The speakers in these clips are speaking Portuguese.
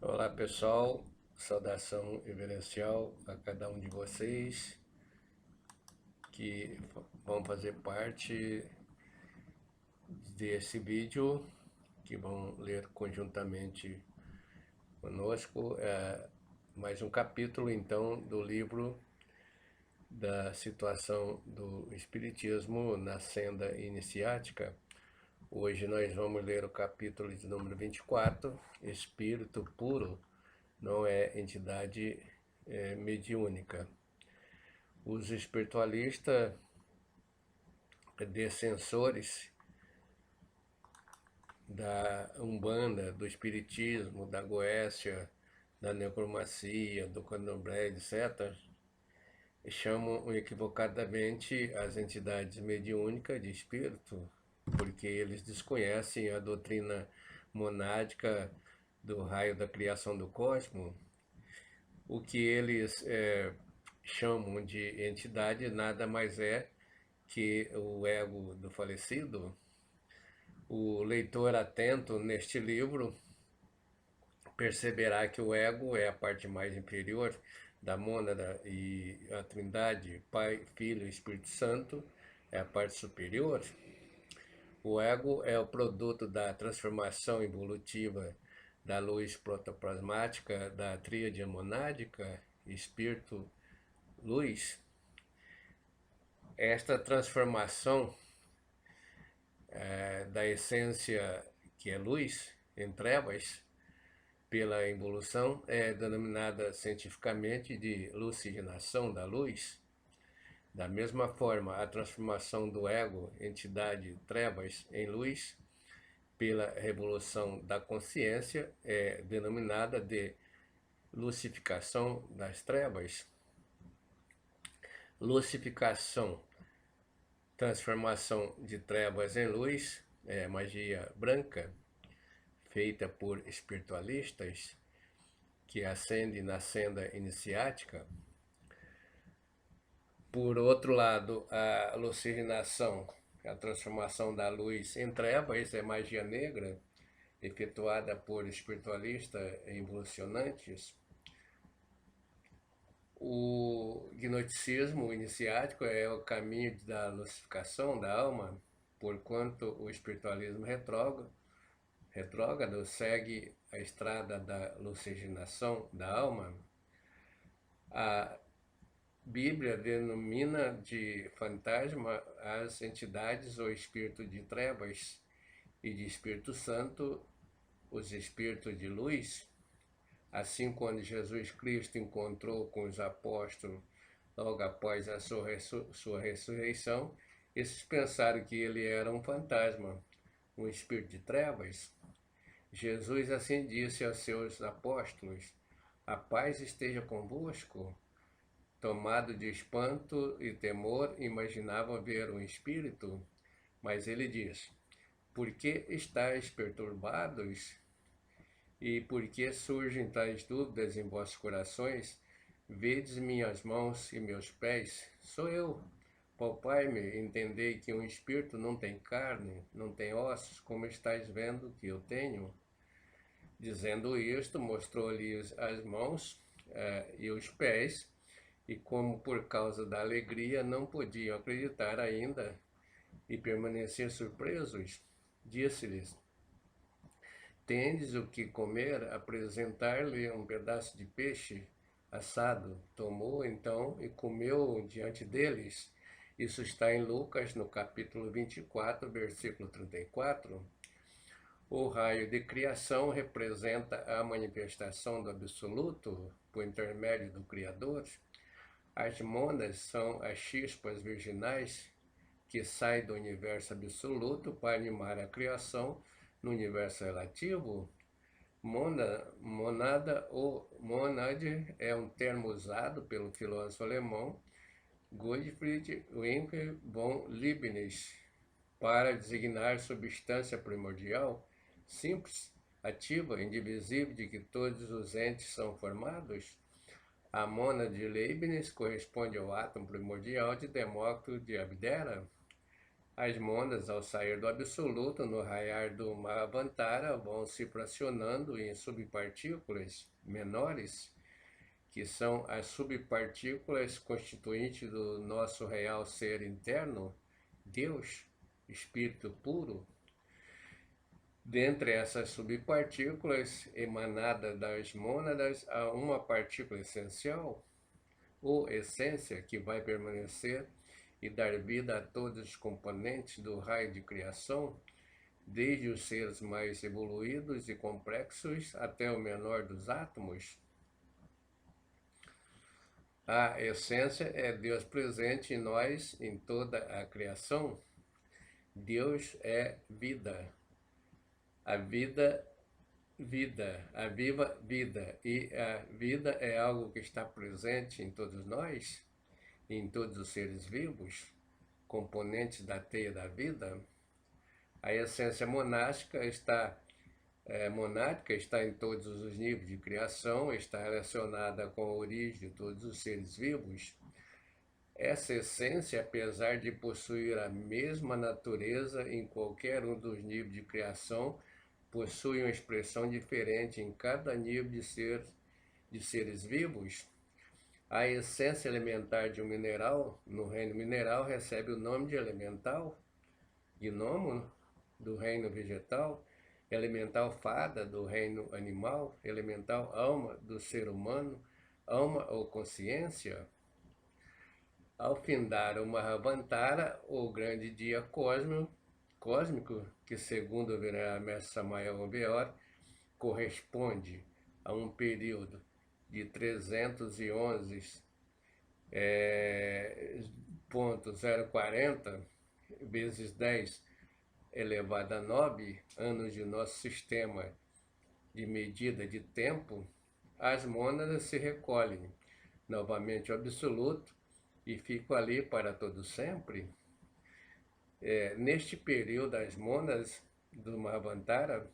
Olá pessoal, saudação reverencial a cada um de vocês que vão fazer parte desse vídeo, que vão ler conjuntamente conosco. Mais um capítulo então do livro da situação do Espiritismo na senda iniciática. Hoje nós vamos ler o capítulo de número 24, Espírito Puro não é entidade mediúnica. Os espiritualistas descensores da Umbanda, do Espiritismo, da Goécia, da Necromancia, do Candomblé, etc., chamam equivocadamente as entidades mediúnicas de espírito, porque eles desconhecem a doutrina monádica do raio da criação do cosmos. O que eles chamam de entidade nada mais é que o ego do falecido. O leitor atento neste livro perceberá que o ego é a parte mais inferior da mônada e a trindade, Pai, Filho e Espírito Santo, é a parte superior. O ego é o produto da transformação evolutiva da luz protoplasmática da tríade monádica, espírito, luz. Esta transformação da essência que é luz em trevas pela evolução é denominada cientificamente de lucigenação da luz. Da mesma forma, a transformação do ego, entidade trevas, em luz pela revolução da consciência é denominada de lucificação das trevas. Lucificação, transformação de trevas em luz, é magia branca, feita por espiritualistas que ascendem na senda iniciática. Por outro lado, a lucigenação, a transformação da luz em trevas, é magia negra, efetuada por espiritualistas evolucionantes. O gnosticismo iniciático é o caminho da lucificação da alma, porquanto o espiritualismo retrógrado segue a estrada da lucigenação da alma. A Bíblia denomina de fantasma as entidades ou espírito de trevas e de Espírito Santo os espíritos de luz. Assim, quando Jesus Cristo encontrou com os apóstolos logo após a sua ressurreição, esses pensaram que ele era um fantasma, um espírito de trevas. Jesus assim disse aos seus apóstolos: a paz esteja convosco. Tomado de espanto e temor, imaginavam ver um espírito, mas ele diz: por que estáis perturbados? E por que surgem tais dúvidas em vossos corações? Vedes minhas mãos e meus pés? Sou eu. Palpai-me, entendei que um espírito não tem carne, não tem ossos, como estáis vendo que eu tenho. Dizendo isto, mostrou-lhes as mãos e os pés, e como por causa da alegria não podiam acreditar ainda e permanecer surpresos, disse-lhes: tendes o que comer? Apresentar-lhe um pedaço de peixe assado. Tomou então e comeu diante deles. Isso está em Lucas, no capítulo 24, versículo 34. O raio de criação representa a manifestação do absoluto por intermédio do Criador. As mônadas são as chispas virginais que saem do universo absoluto para animar a criação no universo relativo. Monada ou monade é um termo usado pelo filósofo alemão Gottfried Wilhelm von Leibniz para designar substância primordial, simples, ativa, indivisível, de que todos os entes são formados. A mônada de Leibniz corresponde ao átomo primordial de Demócrito de Abdera. As mônadas, ao sair do absoluto, no raiar do Mahavantara, vão se fracionando em subpartículas menores, que são as subpartículas constituintes do nosso real ser interno, Deus, Espírito puro. Dentre essas subpartículas emanadas das mônadas, há uma partícula essencial, ou essência, que vai permanecer e dar vida a todos os componentes do raio de criação, desde os seres mais evoluídos e complexos até o menor dos átomos. A essência é Deus presente em nós, em toda a criação. Deus é vida. A vida, a viva vida. E a vida é algo que está presente em todos nós, em todos os seres vivos, componentes da teia da vida. A essência monástica monádica está em todos os níveis de criação, está relacionada com a origem de todos os seres vivos. Essa essência, apesar de possuir a mesma natureza em qualquer um dos níveis de criação, possui uma expressão diferente em cada nível de seres vivos. A essência elementar de um mineral, no reino mineral, recebe o nome de elemental, gnomo, do reino vegetal, elemental fada, do reino animal, elemental alma, do ser humano, alma ou consciência. Ao findar o Mahavantara, o grande dia cósmico, que segundo o venerável mestre Samael Aumbeor, corresponde a um período de 311,040 vezes 10 elevado a 9 anos de nosso sistema de medida de tempo, as mônadas se recolhem novamente ao absoluto e ficam ali para todo sempre. Neste período, as mônadas do Mahavantara,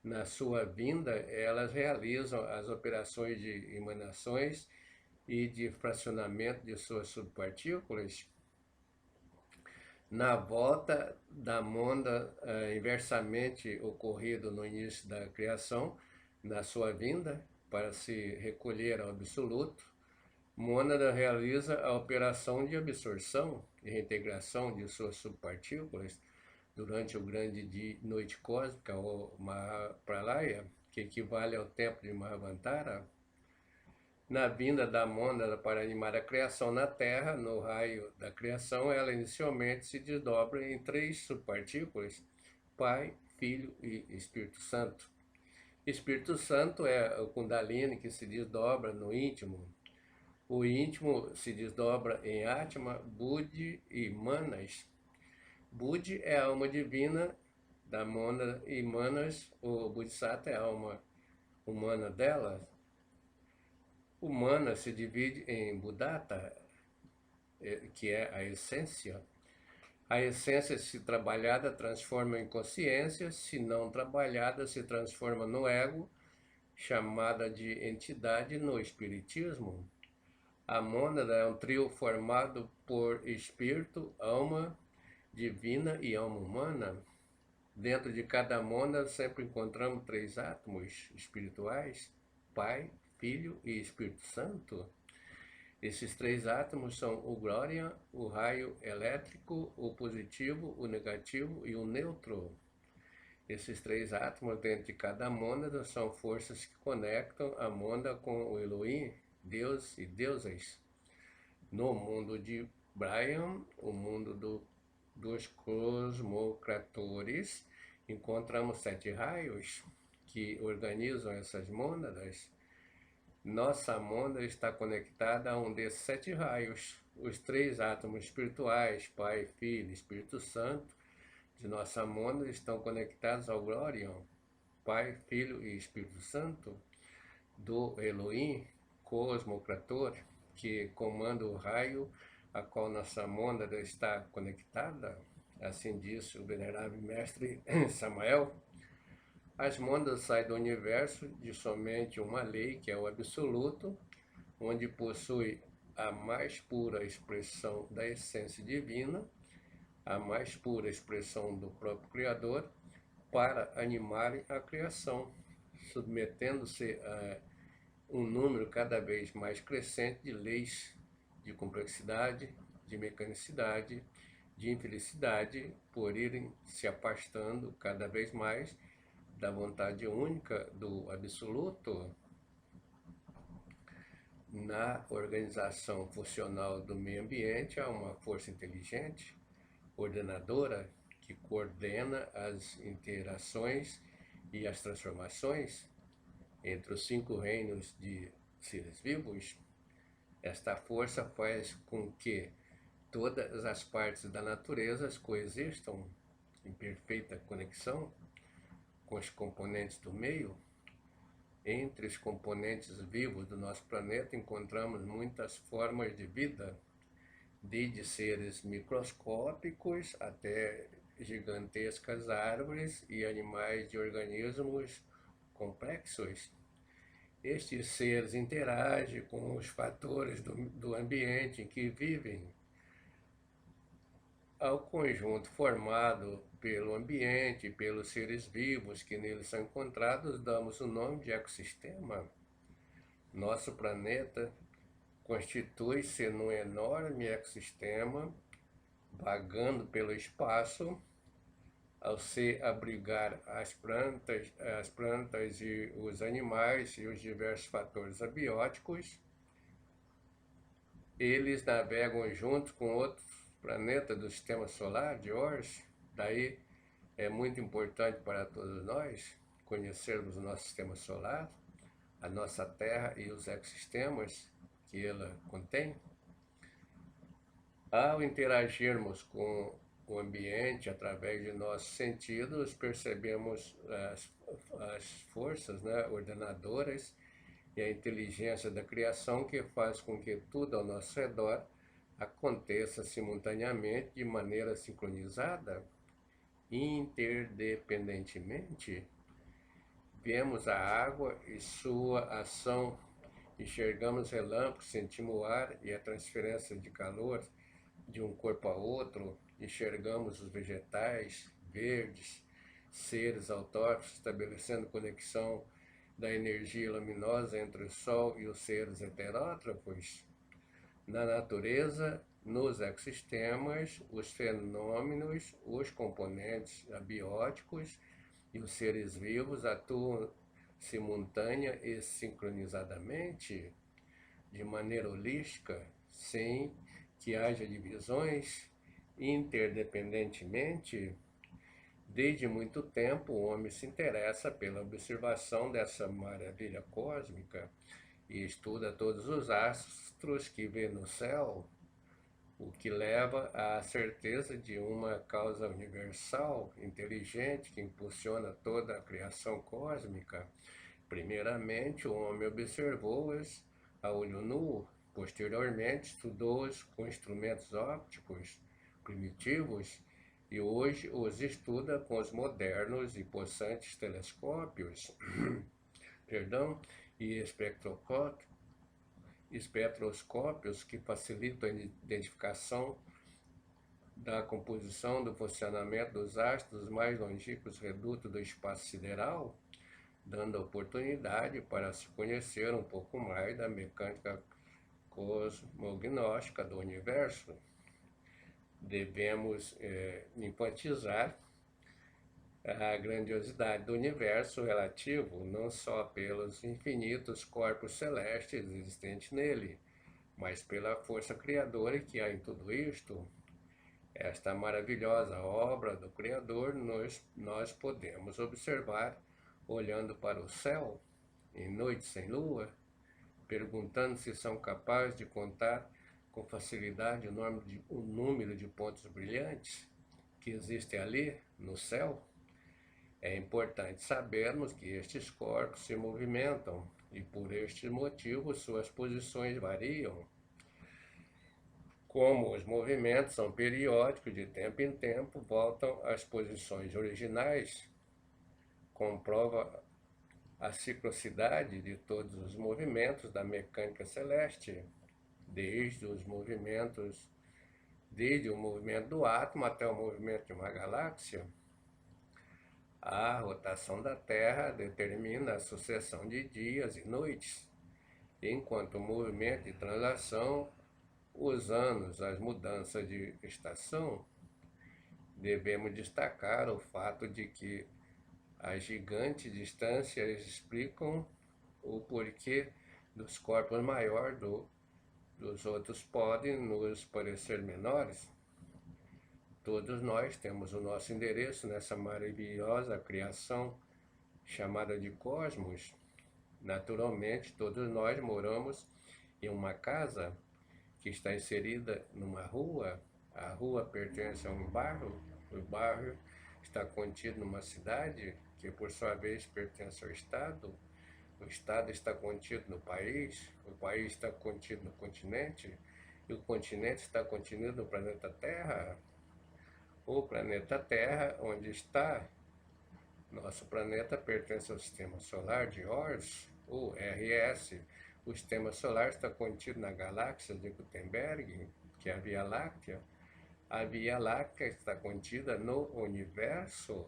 na sua vinda, elas realizam as operações de emanações e de fracionamento de suas subpartículas. Na volta da mônada inversamente ocorrido no início da criação, na sua vinda para se recolher ao absoluto, mônada realiza a operação de absorção e reintegração de suas subpartículas durante o grande noite cósmica, ou Mahapralaya, que equivale ao tempo de Mahavantara. Na vinda da mônada para animar a criação na Terra, no raio da criação, ela inicialmente se desdobra em 3 subpartículas, Pai, Filho e Espírito Santo. Espírito Santo é o Kundalini que se desdobra no íntimo. O íntimo se desdobra em Atma, Buddhi e Manas. Buddhi é a alma divina da mônada e Manas, o Bodhisattva, é a alma humana dela. Humana se divide em Buddhata, que é a essência. A essência, se trabalhada, transforma em consciência, se não trabalhada, se transforma no ego, chamada de entidade no espiritismo. A mônada é um trio formado por espírito, alma divina e alma humana. Dentro de cada mônada sempre encontramos 3 átomos espirituais, Pai, Filho e Espírito Santo. Esses 3 átomos são o glória, o raio elétrico, o positivo, o negativo e o neutro. Esses 3 átomos dentro de cada mônada são forças que conectam a mônada com o Elohim, Deus e deusas. No mundo de Brian, o mundo dos cosmocratores, encontramos 7 raios que organizam essas mônadas. Nossa mônada está conectada a um desses 7 raios. Os 3 átomos espirituais, Pai, Filho e Espírito Santo, de nossa mônada estão conectados ao Glorion, Pai, Filho e Espírito Santo, do Elohim, Cosmocrator, que comanda o raio a qual nossa mônada está conectada. Assim disse o venerável mestre Samael. As mônadas saem do universo de somente uma lei, que é o absoluto, onde possui a mais pura expressão da essência divina, a mais pura expressão do próprio Criador, para animarem a criação, submetendo-se a um número cada vez mais crescente de leis de complexidade, de mecanicidade, de infelicidade, por irem se afastando cada vez mais da vontade única do absoluto. Na organização funcional do meio ambiente há uma força inteligente, ordenadora, que coordena as interações e as transformações entre os 5 reinos de seres vivos. Esta força faz com que todas as partes da natureza coexistam em perfeita conexão com os componentes do meio. Entre os componentes vivos do nosso planeta encontramos muitas formas de vida, desde seres microscópicos até gigantescas árvores e animais de organismos complexos. Estes seres interagem com os fatores do ambiente em que vivem. Ao conjunto formado pelo ambiente e pelos seres vivos que nele são encontrados, damos o nome de ecossistema. Nosso planeta constitui-se num enorme ecossistema, vagando pelo espaço. Ao se abrigar as plantas e os animais e os diversos fatores abióticos, eles navegam junto com outros planetas do sistema solar de Oort. Daí é muito importante para todos nós conhecermos o nosso sistema solar, a nossa Terra e os ecossistemas que ela contém. Ao interagirmos com o ambiente através de nossos sentidos, percebemos as forças, né, ordenadoras e a inteligência da criação que faz com que tudo ao nosso redor aconteça simultaneamente de maneira sincronizada, interdependentemente. Vemos a água e sua ação, enxergamos relâmpagos, sentimos o ar e a transferência de calor de um corpo a outro, enxergamos os vegetais verdes, seres autótrofos, estabelecendo conexão da energia luminosa entre o Sol e os seres heterótrofos. Na natureza, nos ecossistemas, os fenômenos, os componentes abióticos e os seres vivos atuam simultânea e sincronizadamente, de maneira holística, sem que haja divisões, interdependentemente. Desde muito tempo, o homem se interessa pela observação dessa maravilha cósmica e estuda todos os astros que vê no céu, o que leva à certeza de uma causa universal, inteligente, que impulsiona toda a criação cósmica. Primeiramente, o homem observou-as a olho nu. Posteriormente, estudou-os com instrumentos ópticos primitivos e hoje os estuda com os modernos e possantes telescópios e espectroscópios que facilitam a identificação da composição do funcionamento dos astros mais longínquos redutos do espaço sideral, dando oportunidade para se conhecer um pouco mais da mecânica cosmognóstica do universo. Devemos enfatizar a grandiosidade do universo relativo não só pelos infinitos corpos celestes existentes nele, mas pela força criadora que há em tudo isto. Esta maravilhosa obra do Criador nós podemos observar olhando para o céu, em noites sem lua, perguntando se são capazes de contar com facilidade o número de pontos brilhantes que existem ali no céu. É importante sabermos que estes corpos se movimentam e por este motivo suas posições variam. Como os movimentos são periódicos, de tempo em tempo voltam às posições originais, comprova a ciclicidade de todos os movimentos da mecânica celeste, desde os movimentos Desde o movimento do átomo até o movimento de uma galáxia, a rotação da Terra determina a sucessão de dias e noites, enquanto o movimento de translação, os anos, as mudanças de estação. Devemos destacar o fato de que as gigantes distâncias explicam o porquê dos corpos maiores dos outros podem nos parecer menores. Todos nós temos o nosso endereço nessa maravilhosa criação chamada de cosmos. Naturalmente, todos nós moramos em uma casa que está inserida numa rua. A rua pertence a um bairro, o bairro está contido numa cidade, que por sua vez pertence ao estado. O estado está contido no país, o país está contido no continente, e o continente está contido no planeta Terra. O planeta Terra, onde está nosso planeta, pertence ao Sistema Solar de Ors, ou RS. O Sistema Solar está contido na galáxia de Gutenberg, que é a Via Láctea. A Via Láctea está contida no universo.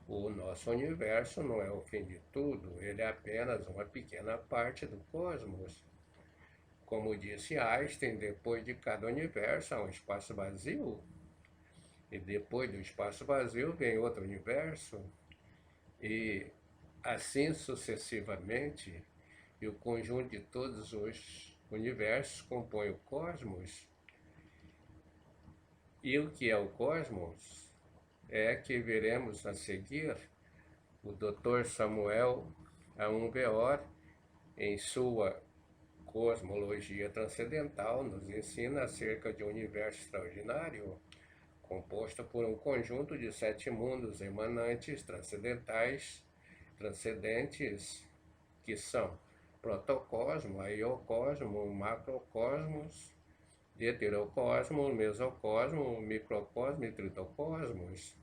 O nosso universo não é o fim de tudo, ele é apenas uma pequena parte do cosmos. Como disse Einstein, depois de cada universo há um espaço vazio. E depois do espaço vazio vem outro universo. E assim sucessivamente. E o conjunto de todos os universos compõe o cosmos. E o que é o cosmos? É que veremos a seguir. O Dr. Samuel Aunveor, em sua Cosmologia Transcendental, nos ensina acerca de um universo extraordinário, composto por um conjunto de 7 mundos emanantes transcendentes, que são protocosmo, aiocosmo, macrocosmos, heterocosmo, mesocosmo, microcosmo e tritocosmos.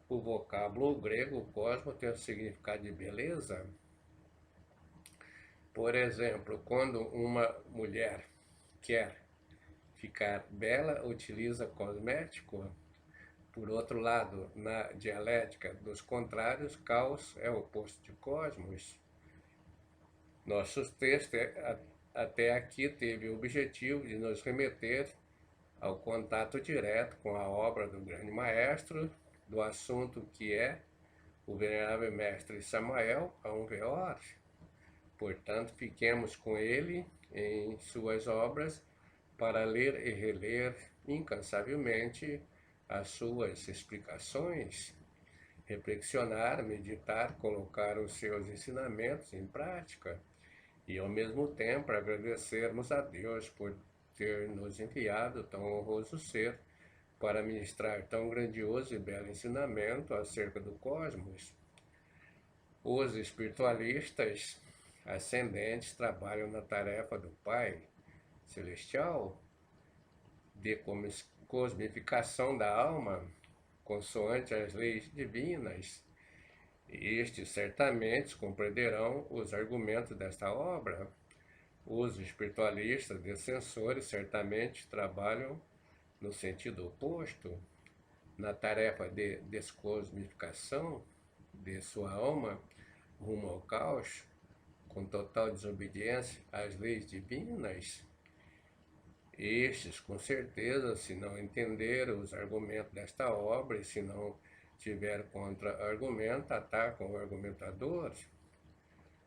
O vocábulo grego cosmo tem o significado de beleza. Por exemplo, quando uma mulher quer ficar bela, utiliza cosmético. Por outro lado, na dialética dos contrários, caos é o oposto de cosmos. Nossos textos até aqui teve o objetivo de nos remeter ao contato direto com a obra do grande maestro, do assunto que é o venerável mestre Samael Aunveor. Portanto, fiquemos com ele em suas obras para ler e reler incansavelmente as suas explicações, reflexionar, meditar, colocar os seus ensinamentos em prática e, ao mesmo tempo, agradecermos a Deus por ter nos enviado tão honroso ser para ministrar tão grandioso e belo ensinamento acerca do cosmos. Os espiritualistas ascendentes trabalham na tarefa do Pai Celestial de cosmificação da alma, consoante as leis divinas. E estes certamente compreenderão os argumentos desta obra. Os espiritualistas descensores certamente trabalham no sentido oposto, na tarefa de descosmificação de sua alma rumo ao caos, com total desobediência às leis divinas. Estes, com certeza, se não entender os argumentos desta obra e se não tiver contra-argumento, atacam o argumentador.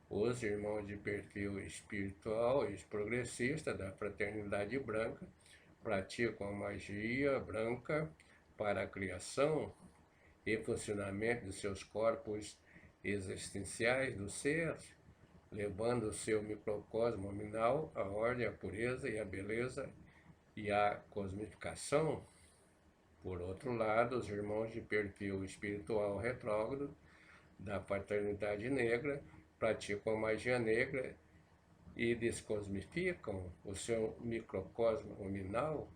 Os irmãos de perfil espiritual e progressista da Fraternidade Branca praticam a magia branca para a criação e funcionamento de seus corpos existenciais do ser, levando o seu microcosmo nominal à ordem, à pureza e à beleza e à cosmificação. Por outro lado, os irmãos de perfil espiritual retrógrado da Fraternidade Negra praticam a magia negra e descosmificam o seu microcosmo nominal,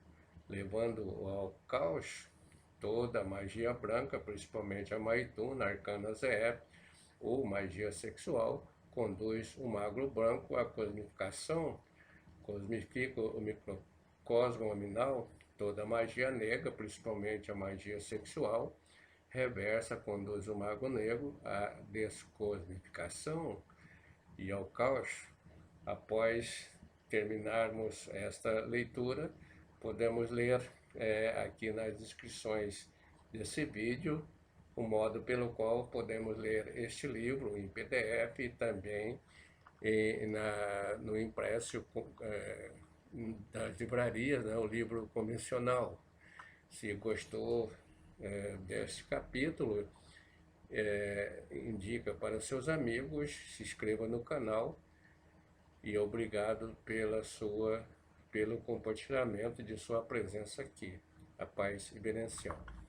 levando-o ao caos. Toda a magia branca, principalmente a Maituna, Arcana Zeep, ou magia sexual, conduz o magro branco à cosmificação, cosmifica o microcosmo nominal, Toda magia negra, principalmente a magia sexual, reversa, conduz o mago negro à descosmificação e ao caos. Após terminarmos esta leitura, podemos ler aqui nas descrições desse vídeo o modo pelo qual podemos ler este livro em PDF e também no impresso das livrarias, né, o livro convencional. Se gostou deste capítulo, indica para seus amigos, se inscreva no canal e obrigado pelo compartilhamento de sua presença aqui. A paz e benção.